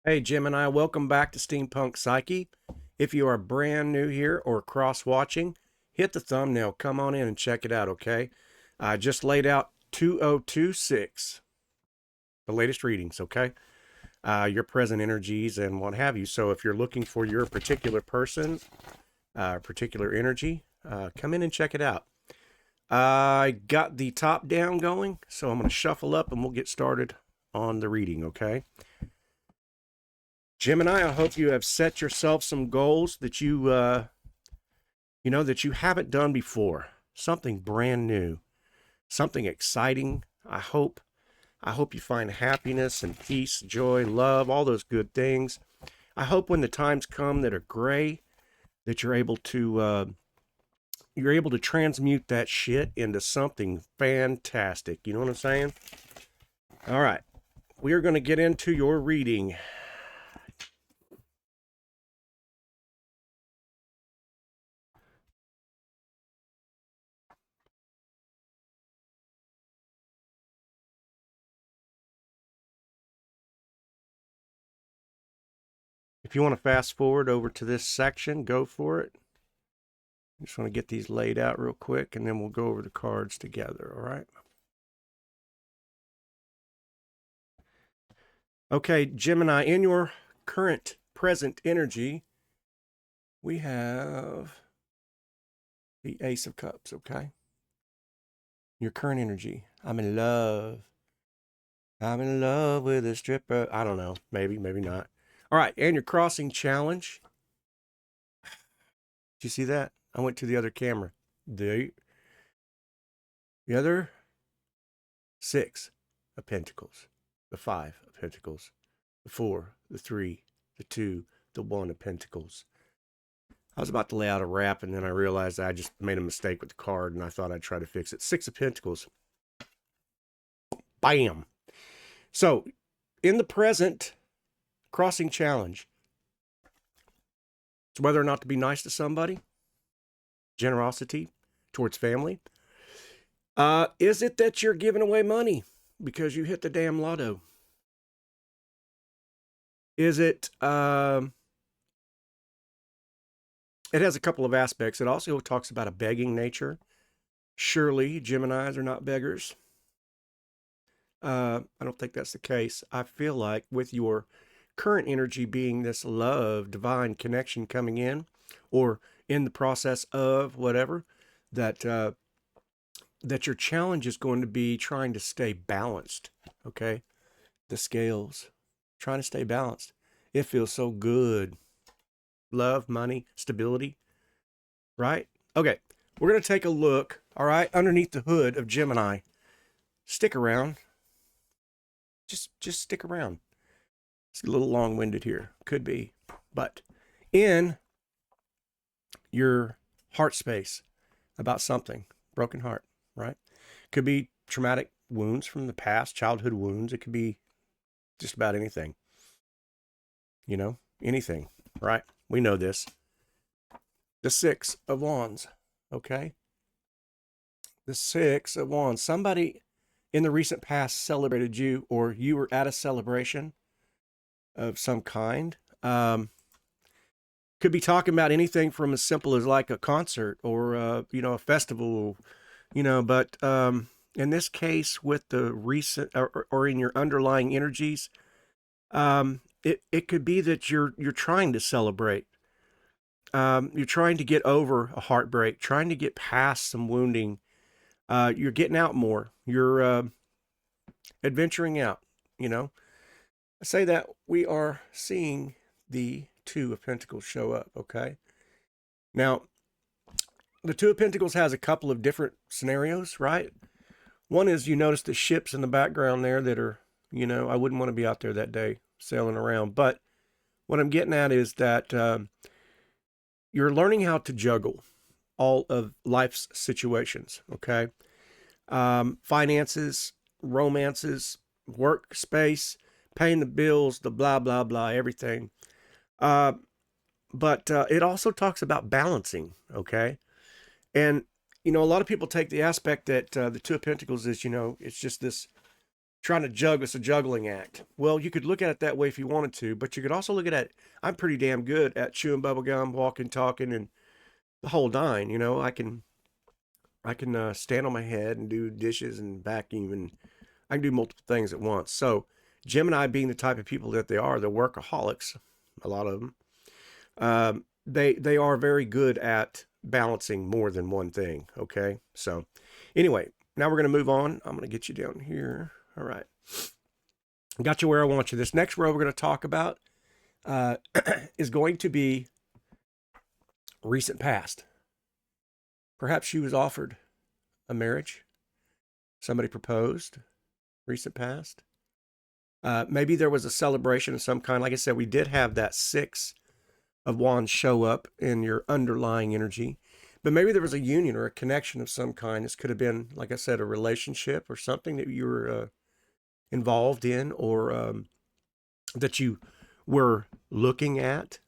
Hey, Gemini, welcome back to Steampunk Psyche. If you are brand new here or cross-watching, hit the thumbnail. Come on in and check it out, okay? I just laid out 2026, the latest readings, okay? Your present energies and what have you. So if you're looking for your particular person, particular energy, come in and check it out. I got the top down going, so I'm going to shuffle up and we'll get started on the reading, okay? Gemini, I hope you have set yourself some goals that that you haven't done before. Something brand new, something exciting. I hope you find happiness and peace, joy, love, all those good things. I hope when the times come that are gray, that you're able to transmute that shit into something fantastic. You know what I'm saying? All right. We are going to get into your reading. If you want to fast forward over to this section, go for it. I just want to get these laid out real quick, and then we'll go over the cards together, all right? Okay, Gemini, in your current present energy, we have the Ace of Cups, okay? Your current energy. I'm in love. I'm in love with a stripper. I don't know. Maybe, maybe not. All right, and your crossing challenge. Did you see that? I went to the other camera. The other Six of Pentacles. The Five of Pentacles. The Four, the Three, the Two, the One of Pentacles. I was about to lay out a wrap, and then I realized I just made a mistake with the card, and I thought I'd try to fix it. Six of Pentacles. Bam. So, in the present crossing challenge, it's whether or not to be nice to somebody, generosity towards family. Is it that you're giving away money because you hit the damn lotto? Is it, it has a couple of aspects. It also talks about a begging nature. Surely Geminis are not beggars. I don't think that's the case. I feel like with your current energy being this love, divine connection coming in, or in the process of whatever, that that your challenge is going to be trying to stay balanced. Okay, the scales, trying to stay balanced. It feels so good. Love, money, stability, right? Okay, we're gonna take a look. All right, underneath the hood of Gemini. Stick around. Just stick around. It's a little long-winded here. Could be. But in your heart space about something, broken heart, right? Could be traumatic wounds from the past, childhood wounds. It could be just about anything. You know, anything, right? We know this. The Six of Wands, okay? The Six of Wands. Somebody in the recent past celebrated you, or you were at a celebration of some kind. Could be talking about anything from as simple as like a concert or a festival, but in this case with the recent or in your underlying energies, it could be that you're trying to celebrate. You're trying to get over a heartbreak, trying to get past some wounding. You're getting out more. You're adventuring out, I say that we are seeing the Two of Pentacles show up, okay? Now, the Two of Pentacles has a couple of different scenarios, right? One is you notice the ships in the background there that are, I wouldn't want to be out there that day sailing around. But what I'm getting at is that you're learning how to juggle all of life's situations, okay? Finances, romances, workspace, paying the bills, the blah, blah, blah, everything. But it also talks about balancing, okay? And, a lot of people take the aspect that the Two of Pentacles is, it's just this trying to juggle. It's a juggling act. Well, you could look at it that way if you wanted to, but you could also look at it. I'm pretty damn good at chewing bubble gum, walking, talking, and the whole nine. You know, I can stand on my head and do dishes and vacuum, and I can do multiple things at once. So Gemini, being the type of people that they are, they're workaholics. A lot of them. They are very good at balancing more than one thing. Okay, so anyway, now we're going to move on. I'm going to get you down here. All right, got you where I want you. This next row we're going to talk about is going to be recent past. Perhaps she was offered a marriage. Somebody proposed. Recent past. Maybe there was a celebration of some kind. Like I said, we did have that 6 of Wands show up in your underlying energy. But maybe there was a union or a connection of some kind. This could have been, like I said, a relationship or something that you were involved in, or that you were looking at.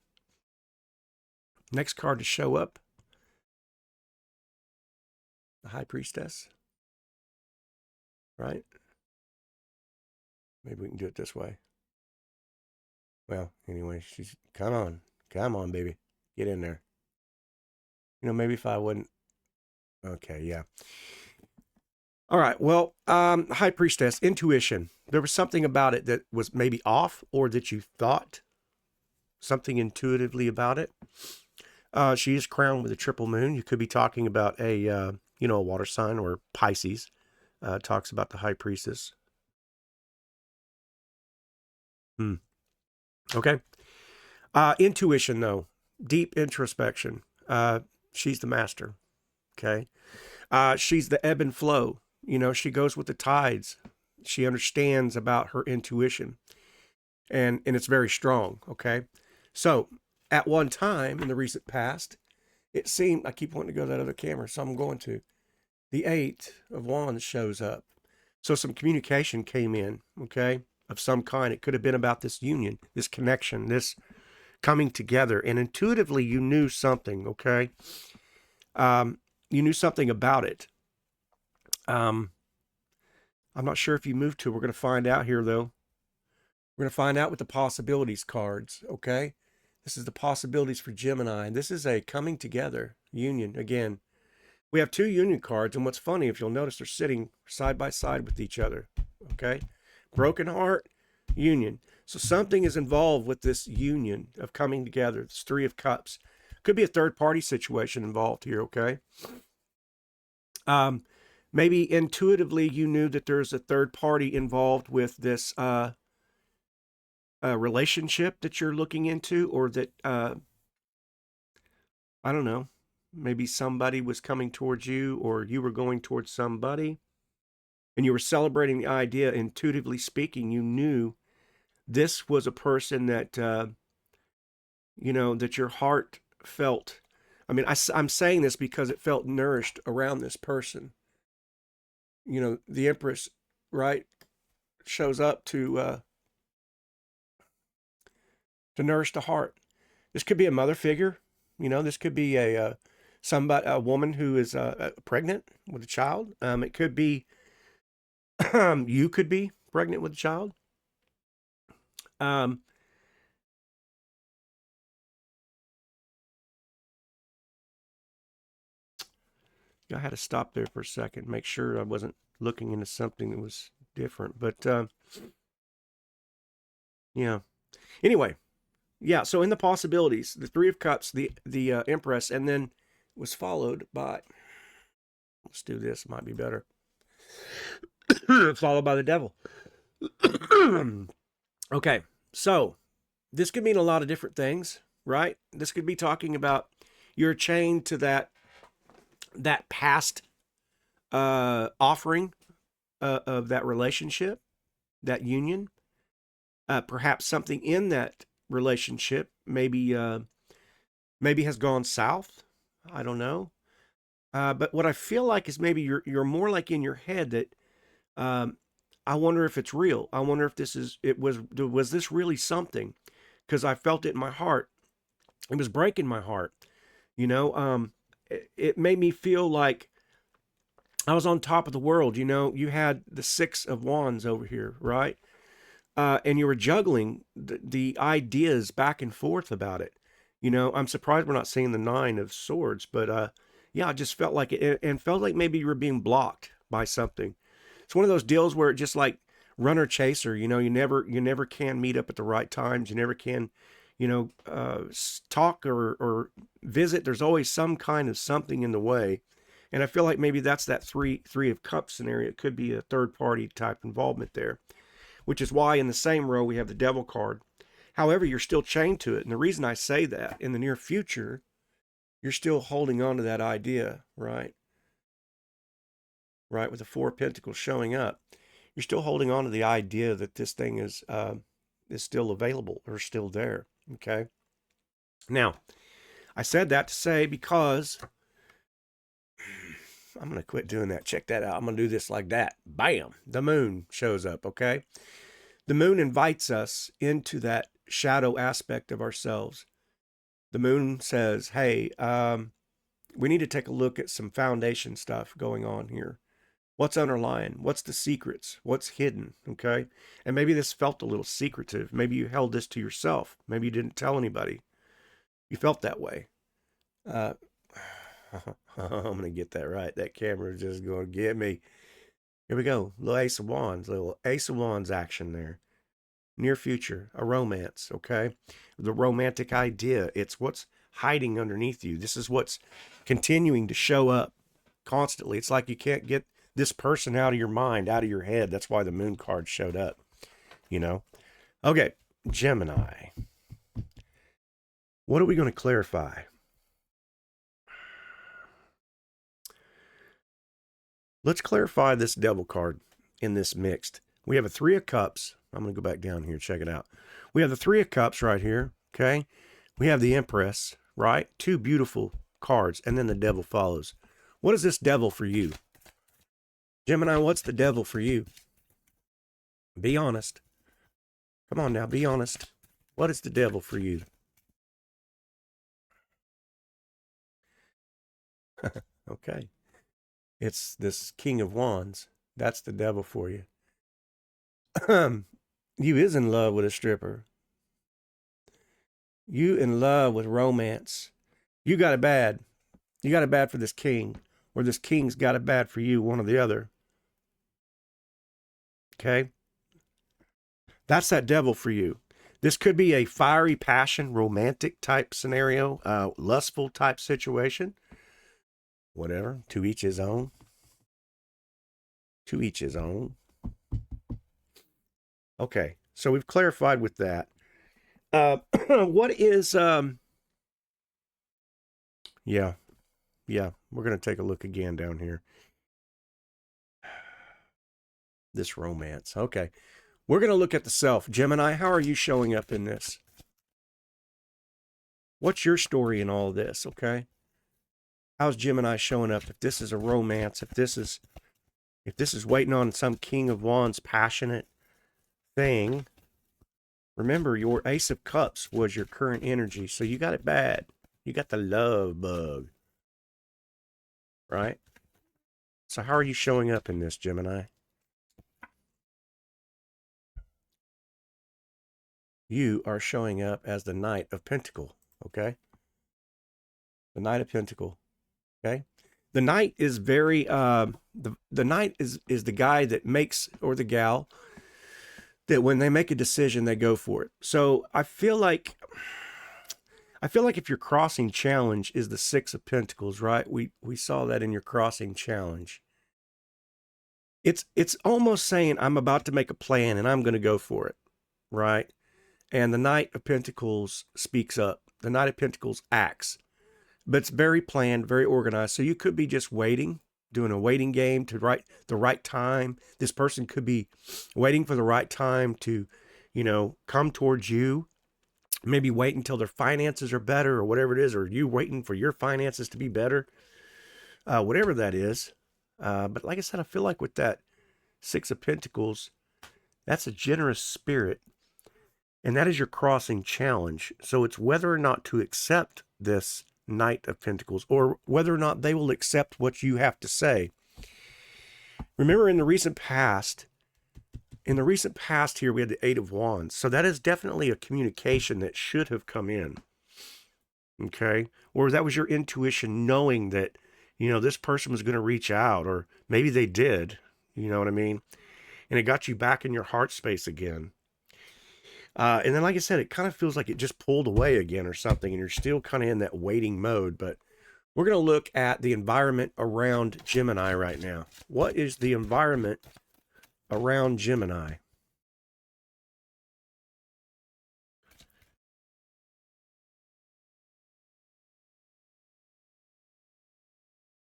Next card to show up. The High Priestess. Right? Maybe we can do it this way. Well, anyway, she's, come on, baby, get in there. You know, maybe if I wouldn't, okay, yeah. All right, well, High Priestess, intuition. There was something about it that was maybe off, or that you thought something intuitively about it. She is crowned with a triple moon. You could be talking about a water sign, or Pisces. Talks about the High Priestess. Okay. Intuition, though. Deep introspection. She's the master. Okay. She's the ebb and flow. You know, she goes with the tides. She understands about her intuition. And it's very strong. Okay. So, at one time in the recent past, it seemed, I keep wanting to go to that other camera, so I'm going to. The 8 of Wands shows up. So some communication came in, okay, of some kind. It could have been about this union, this connection, this coming together. And intuitively, you knew something, okay? You knew something about it. I'm not sure if you moved to. We're going to find out here, though. We're going to find out with the possibilities cards, okay? This is the possibilities for Gemini. And this is a coming together, union, again. We have 2 union cards, and what's funny, if you'll notice, they're sitting side by side with each other, okay? Broken heart, union. So something is involved with this union of coming together. It's 3 of Cups. Could be a third-party situation involved here, okay? Maybe intuitively you knew that there's a third party involved with this relationship that you're looking into, or that, I don't know, maybe somebody was coming towards you, or you were going towards somebody, and you were celebrating the idea. Intuitively speaking, you knew this was a person that, that your heart felt. I mean, I'm saying this because it felt nourished around this person. You know, the Empress, right, shows up to nourish the heart. This could be a mother figure. You know, this could be a woman who is pregnant with a child. It could be you could be pregnant with a child. I had to stop there for a second, make sure I wasn't looking into something that was different. But yeah. Anyway, yeah. So in the possibilities, the 3 of Cups, the Empress, and then was followed by, let's do this, might be better, followed by the Devil. Okay, so this could mean a lot of different things, right? This could be talking about you're chained to that past offering of that relationship, that union. Perhaps something in that relationship maybe has gone south. I don't know. But what I feel like is maybe you're more like in your head that I wonder if it's real. I wonder if was this really something? Because I felt it in my heart. It was breaking my heart. You know, it made me feel like I was on top of the world. You know, you had the Six of Wands over here, right? And you were juggling the ideas back and forth about it. You know, I'm surprised we're not seeing the Nine of Swords, but yeah, I just felt like it, and felt like maybe you were being blocked by something. It's one of those deals where it just like runner chaser. You know, you never can meet up at the right times. You never can, you know, talk or visit. There's always some kind of something in the way. And I feel like maybe that's that three of cups scenario. It could be a third party type involvement there, which is why in the same row we have the devil card. However, you're still chained to it. And the reason I say that, in the near future, you're still holding on to that idea, right? Right, with the Four of Pentacles showing up. You're still holding on to the idea that this thing is still available or still there, okay? Now, I said that to say because I'm going to quit doing that. Check that out. I'm going to do this like that. Bam! The moon shows up, okay? The moon invites us into that shadow aspect of ourselves. The moon says, hey, we need to take a look at some foundation stuff going on here. What's underlying? What's the secrets? What's hidden? Okay? And maybe this felt a little secretive. Maybe you held this to yourself. Maybe you didn't tell anybody. You felt that way. I'm going to get that right. That camera is just going to get me. Here we go. Little Ace of Wands. Little Ace of Wands action there. Near future. A romance. Okay? The romantic idea. It's what's hiding underneath you. This is what's continuing to show up constantly. It's like you can't get this person out of your mind, out of your head. That's why the moon card showed up. You know? Okay. Gemini. What are we going to clarify? Let's clarify this devil card in this mixed. We have a Three of Cups. I'm going to go back down here and check it out. We have the Three of Cups right here, okay? We have the Empress, right? Two beautiful cards, and then the devil follows. What is this devil for you? Gemini, what's the devil for you? Be honest. Come on now, be honest. What is the devil for you? Okay. It's this King of Wands. That's the devil for you. You is in love with a stripper. You in love with romance. You got it bad. You got it bad for this king, or this king's got it bad for you, one or the other. Okay? That's that devil for you. This could be a fiery passion, romantic type scenario, lustful type situation. Whatever. To each his own. To each his own. Okay. So we've clarified with that. What is... Yeah. We're going to take a look again down here. This romance. Okay. We're going to look at the self. Gemini, how are you showing up in this? What's your story in all of this, okay? How's Gemini showing up? If this is a romance, if this is waiting on some King of Wands passionate thing, remember your Ace of Cups was your current energy, so you got it bad. You got the love bug, right? So how are you showing up in this, Gemini? You are showing up as the Knight of Pentacle, okay? The Knight of Pentacle, okay? The Knight is very, the Knight is the guy that makes, or the gal, that when they make a decision, they go for it. So I feel like if your crossing challenge is the Six of Pentacles, right? We saw that in your crossing challenge. It's almost saying, I'm about to make a plan and I'm going to go for it, right? And the Knight of Pentacles speaks up. The Knight of Pentacles acts. But it's very planned, very organized. So you could be just waiting, doing a waiting game to the right time. This person could be waiting for the right time to, come towards you. Maybe wait until their finances are better or whatever it is, or you waiting for your finances to be better. Whatever that is. But like I said, I feel like with that Six of Pentacles, that's a generous spirit. And that is your crossing challenge. So it's whether or not to accept this Knight of Pentacles, or whether or not they will accept what you have to say. Remember in the recent past here, we had the Eight of Wands. So that is definitely a communication that should have come in. Okay. Or that was your intuition knowing that, this person was going to reach out, or maybe they did, you know what I mean? And it got you back in your heart space again. And then, like I said, it kind of feels like it just pulled away again or something, and you're still kind of in that waiting mode. But we're going to look at the environment around Gemini right now. What is the environment around Gemini?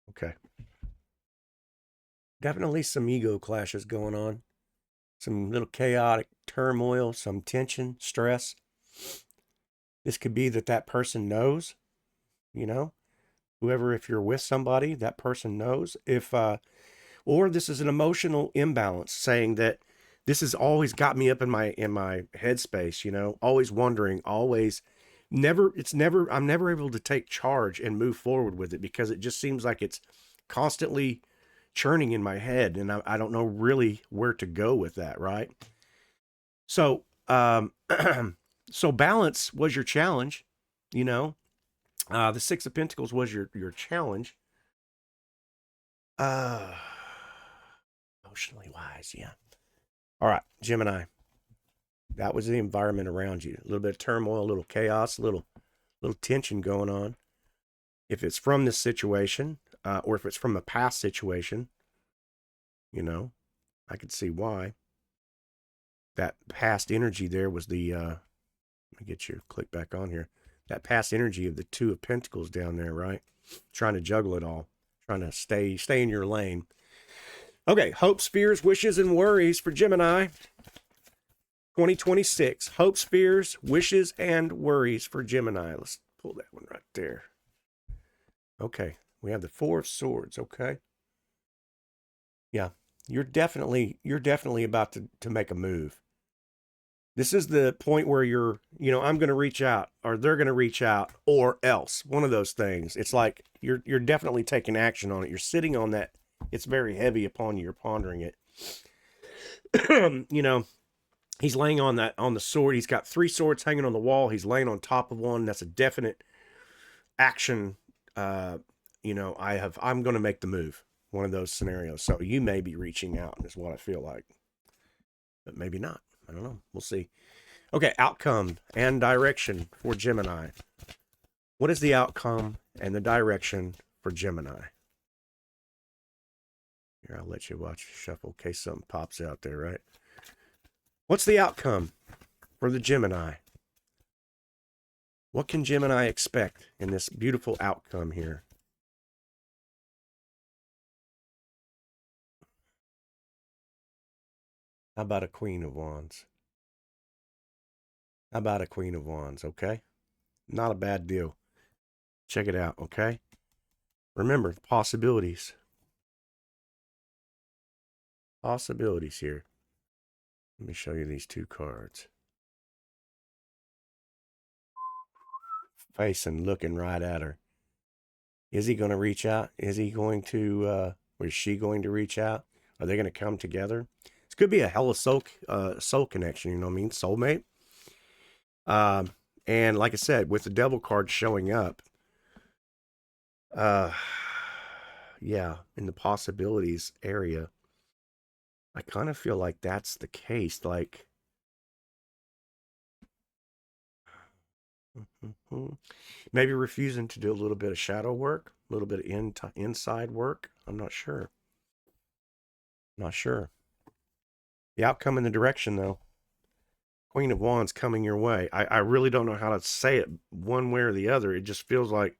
Okay. Definitely some ego clashes going on. Some little chaotic turmoil, some tension, stress. This could be that person knows, whoever, if you're with somebody, that person knows. Or this is an emotional imbalance, saying that this has always got me up in my headspace, always wondering, always I'm never able to take charge and move forward with it, because it just seems like it's constantly churning in my head, and I don't know really where to go with that, right? So, so balance was your challenge, the Six of Pentacles was your challenge. Emotionally wise, yeah. All right, Gemini. That was the environment around you. A little bit of turmoil, a little chaos, a little tension going on. If it's from this situation, or if it's from a past situation, I could see why. That past energy there was the, let me get you, click back on here. That past energy of the Two of Pentacles down there, right? Trying to juggle it all, trying to stay in your lane. Okay, hopes, fears, wishes, and worries for Gemini 2026. Hopes, fears, wishes, and worries for Gemini. Let's pull that one right there. Okay, we have the Four of Swords, okay? Yeah, you're definitely about to make a move. This is the point where I'm going to reach out, or they're going to reach out, or else. One of those things. It's like you're definitely taking action on it. You're sitting on that. It's very heavy upon you. You're pondering it. He's laying on the sword. He's got 3 swords hanging on the wall. He's laying on top of one. That's a definite action. I'm going to make the move. One of those scenarios. So you may be reaching out, is what I feel like. But maybe not. I don't know. We'll see. Okay, outcome and direction for Gemini. What is the outcome and the direction for Gemini? Here, I'll let you watch shuffle in case something pops out there, right? What's the outcome for the Gemini? What can Gemini expect in this beautiful outcome here? How about a Queen of Wands? How about a Queen of Wands, okay? Not a bad deal. Check it out, okay? Remember, possibilities. Possibilities here. Let me show you these 2 cards. Facing, looking right at her. Is he going to reach out? Is he going to, or is she going to reach out? Are they going to come together? This could be a hella soul connection, you know what I mean? Soulmate. And like I said, with the Devil card showing up, yeah, in the possibilities area, I kind of feel like that's the case. Like, maybe refusing to do a little bit of shadow work, a little bit of inside work. I'm not sure. Not sure. The outcome and the direction, though. Queen of Wands coming your way. I really don't know how to say it one way or the other. It just feels like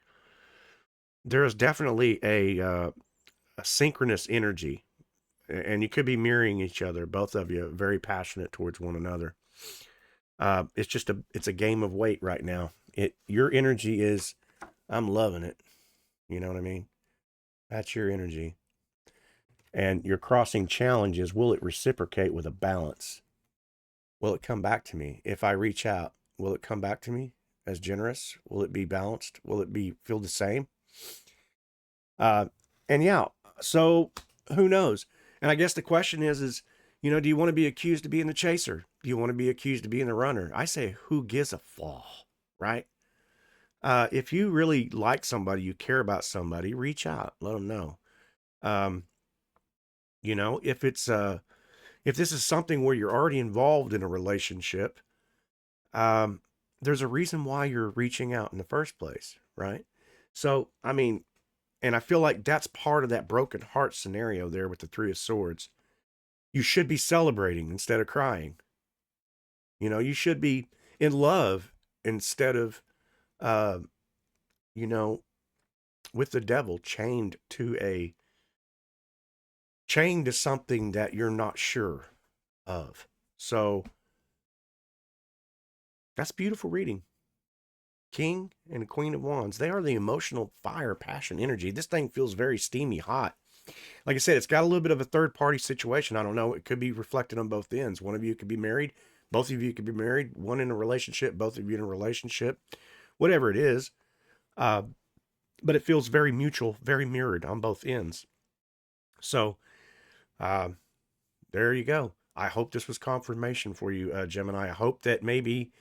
there is definitely a synchronous energy, and you could be mirroring each other, both of you very passionate towards one another. It's a game of weight right now. Your energy is, I'm loving it. You know what I mean? That's your energy. And you're crossing challenges. Will it reciprocate with a balance? Will it come back to me? If I reach out, will it come back to me as generous? Will it be balanced? Will it feel the same? And yeah, so who knows? And I guess the question is, you know, do you want to be accused of being the chaser? Do you want to be accused of being the runner? I say, who gives a flaw, right? If you really like somebody, you care about somebody, reach out, let them know. Um, you know, if this is something where you're already involved in a relationship, um, there's a reason why you're reaching out in the first place, right? So, I mean, and I feel like that's part of that broken heart scenario there with the Three of Swords. You should be celebrating instead of crying. You know, you should be in love instead of, uh, you know, with the devil chained to something that you're not sure of. So that's beautiful reading. King and Queen of Wands, they are the emotional fire, passion, energy. This thing feels very steamy, hot. Like I said, it's got a little bit of a third party situation. I don't know. It could be reflected on both ends. One of you could be married. Both of you could be married. One in a relationship. Both of you in a relationship. Whatever it is. Uh, but it feels very mutual, very mirrored on both ends. So uh, there you go. I hope this was confirmation for you, Gemini. I hope that maybe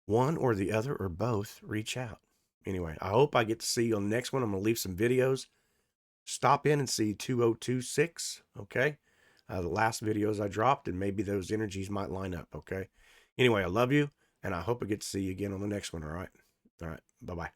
one or the other or both reach out. Anyway, I hope I get to see you on the next one. I'm going to leave some videos. Stop in and see 2026, okay? The last videos I dropped, and maybe those energies might line up, okay? Anyway, I love you, and I hope I get to see you again on the next one, all right? All right, bye-bye.